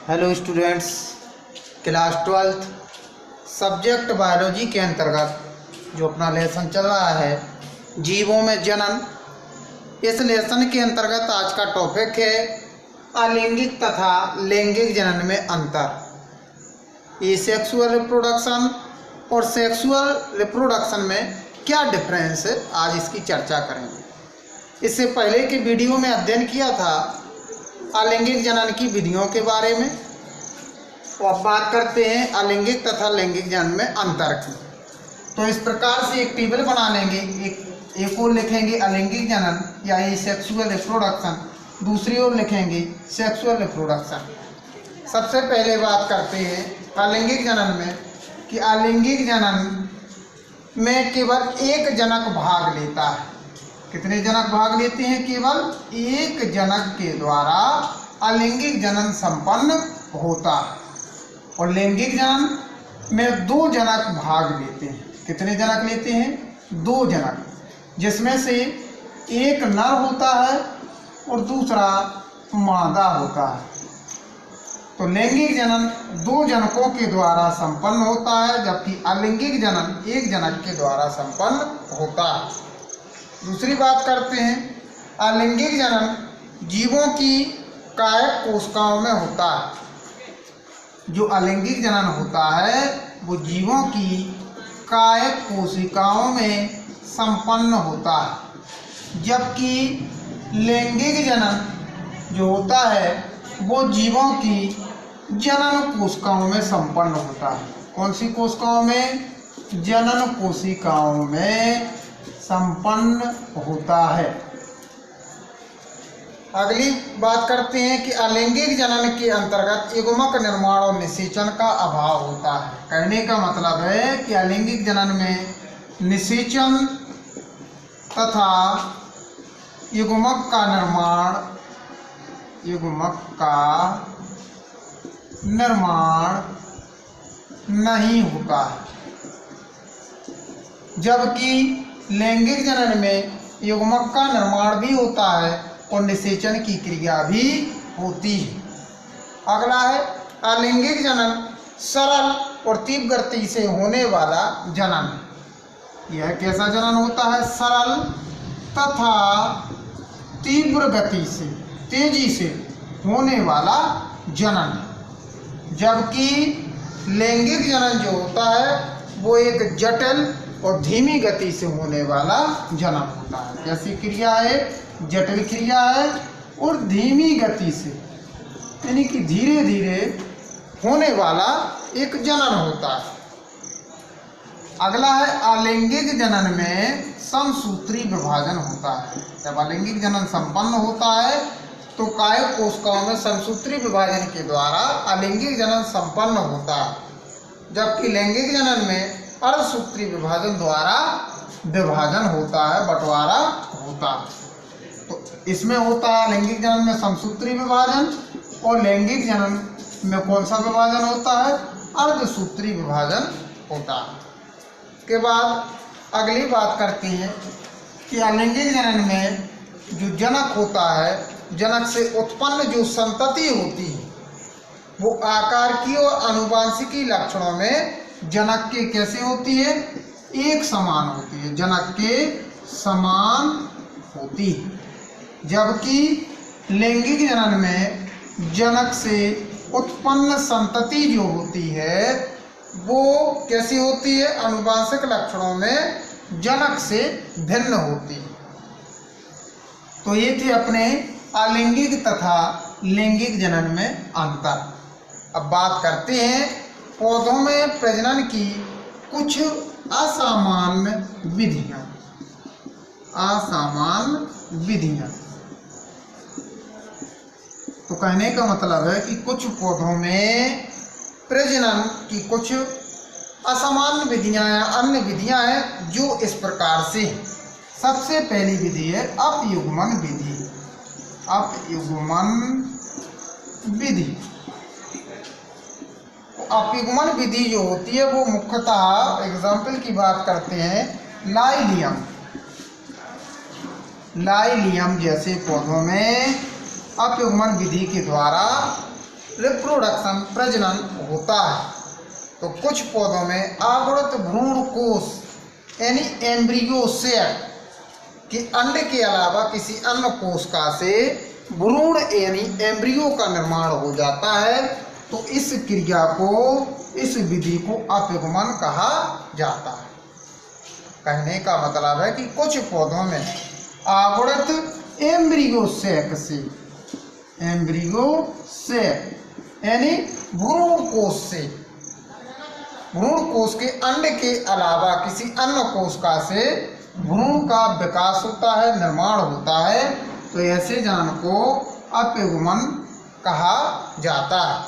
Hello students, class 12th subject biology के अंतर्गत जो अपना लेसन चल रहा है जीवों में जनन। इस लेसन के अंतर्गत आज का टॉपिक है अलैंगिक तथा लैंगिक जनन में अंतर। ये सेक्सुअल रिप्रोडक्शन और सेक्सुअल रिप्रोडक्शन में क्या डिफरेंस है, आज इसकी चर्चा करेंगे। इससे पहले के वीडियो में अध्ययन किया था अलैंगिक जनन की विधियों के बारे में। तो अब बात करते हैं अलैंगिक तथा लैंगिक जनन में अंतर की। तो इस प्रकार से एक टेबल बना लेंगे, एक ओर लिखेंगे अलैंगिक जनन या ये सेक्सुअल रिप्रोडक्शन, दूसरी ओर लिखेंगे सेक्सुअल रिप्रोडक्शन। सबसे पहले बात करते हैं अलैंगिक जनन में कि अलैंगिक जनन में केवल एक जनक भाग लेता है। कितने जनक भाग लेते हैं? केवल एक जनक के द्वारा अलैंगिक जनन संपन्न होता है। और लैंगिक जनन में दो जनक भाग लेते हैं। कितने जनक लेते हैं? दो जनक, जिसमें से एक नर होता है और दूसरा मादा होता है। तो लैंगिक जनन दो जनकों के द्वारा संपन्न होता है, जबकि अलैंगिक जनन एक जनक के द्वारा संपन्न होता है। दूसरी बात करते हैं अलैंगिक जनन जीवों की कायक कोशिकाओं में होता है। जो अलैंगिक जनन होता है वो जीवों की कायक कोशिकाओं में संपन्न होता है, जबकि लैंगिक जनन जो होता है वो जीवों की जनन कोशिकाओं में संपन्न होता है। कौन सी कोशिकाओं में? जनन कोशिकाओं में संपन्न होता है। अगली बात करते हैं कि अलैंगिक जनन के अंतर्गत युग्मक निर्माण और निषेचन का अभाव होता है। कहने का मतलब है कि अलैंगिक जनन में निषेचन तथा युग्मक का निर्माण नहीं होता है, जबकि लैंगिक जनन में युग्मक का निर्माण भी होता है और निषेचन की क्रिया भी होती है। अगला है अलैंगिक जनन सरल और तीव्र गति से होने वाला जनन। यह कैसा जनन होता है? सरल तथा तीव्र गति से, तेजी से होने वाला जनन। जबकि लैंगिक जनन जो होता है वो एक जटिल और धीमी गति से होने वाला जनन होता है। जैसी क्रिया है, जटिल क्रिया है और धीमी गति से, यानी कि धीरे धीरे होने वाला एक जनन होता है। अगला है अलैंगिक जनन में समसूत्री विभाजन होता है। जब अलैंगिक जनन संपन्न होता है तो कायक कोशिकाओं में समसूत्री विभाजन के द्वारा अलैंगिक जनन संपन्न होता है, जबकि लैंगिक जनन में अर्धसूत्री विभाजन द्वारा विभाजन होता है, बंटवारा होता है। तो इसमें होता है लैंगिक जनन में समसूत्री विभाजन और लैंगिक जनन में कौन सा विभाजन होता है? अर्धसूत्री विभाजन होता है। के बाद अगली बात करते हैं कि अलैंगिक जनन में जो जनक होता है, जनक से उत्पन्न जो संतति होती है वो आकार की और आनुवांशिकी लक्षणों में जनक के कैसे होती है? एक समान होती है, जनक के समान होती है। जबकि लैंगिक जनन में जनक से उत्पन्न संतति जो होती है वो कैसी होती है? आनुवांशिक लक्षणों में जनक से भिन्न होती है। तो ये थे अपने अलैंगिक तथा लैंगिक जनन में अंतर। अब बात करते हैं पौधों में प्रजनन की कुछ असामान्य विधियां। तो कहने का मतलब है कि कुछ पौधों में प्रजनन की कुछ असामान्य विधियां या अन्य विधियां हैं जो इस प्रकार से। सबसे पहली विधि है अपयुग्मन विधि। अपयुग्मन विधि जो होती है वो मुख्यतः एग्जाम्पल की बात करते हैं लाइलियम जैसे पौधों में अपयुग्मन विधि के द्वारा रिप्रोडक्शन प्रजनन होता है। तो कुछ पौधों में आवर्त भ्रूण कोश यानी एम्ब्रियो सेक कि अंड के अलावा किसी अन्य कोशिका से भ्रूण यानी एम्ब्रियो का निर्माण हो जाता है। तो इस क्रिया को, इस विधि को अपयुग्मन कहा जाता है। कहने का मतलब है कि कुछ पौधों में आवर्त एम्ब्रियो सेक से, एम्ब्रियो सेक यानी भ्रूण कोश से, भ्रूण कोश के अंड के अलावा किसी अन्य कोशिका से भ्रूण का विकास होता है, निर्माण होता है। तो ऐसे जान को अपयुग्मन कहा जाता है,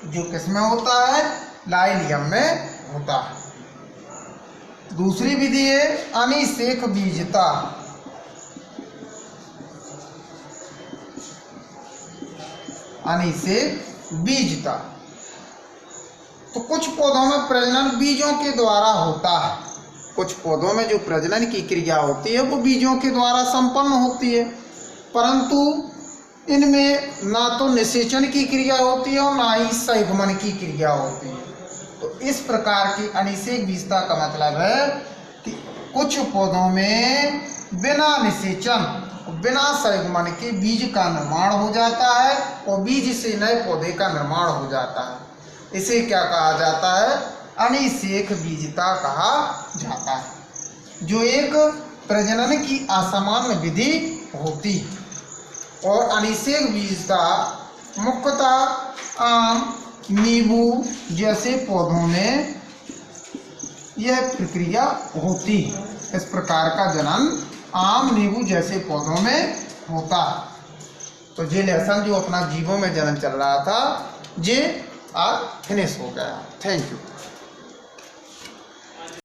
जो किसमें होता है, लाइलियम में होता है। दूसरी विधि है अनिषेक बीजता। अनिषेक बीजता। तो कुछ पौधों में प्रजनन बीजों के द्वारा होता है। कुछ पौधों में जो प्रजनन की क्रिया होती है वो बीजों के द्वारा संपन्न होती है, परंतु इनमें ना तो निषेचन की क्रिया होती है और ना ही संयुग्मन की क्रिया होती है। तो इस प्रकार की अनिषेक बीजता का मतलब है कि कुछ पौधों में बिना निषेचन, बिना संयुग्मन के बीज का निर्माण हो जाता है और बीज से नए पौधे का निर्माण हो जाता है। इसे क्या कहा जाता है, अनिषेक बीजता कहा जाता है, जो एक प्रजनन की असामान्य विधि होती है। और अनिषेक बीजता मुख्यतः आम, नींबू जैसे पौधों में यह प्रक्रिया होती है। इस प्रकार का जनन आम, नींबू जैसे पौधों में होता है। तो ये लेसन जो अपना जीवों में जनन चल रहा था, ये आज फिनिश हो गया। Thank you.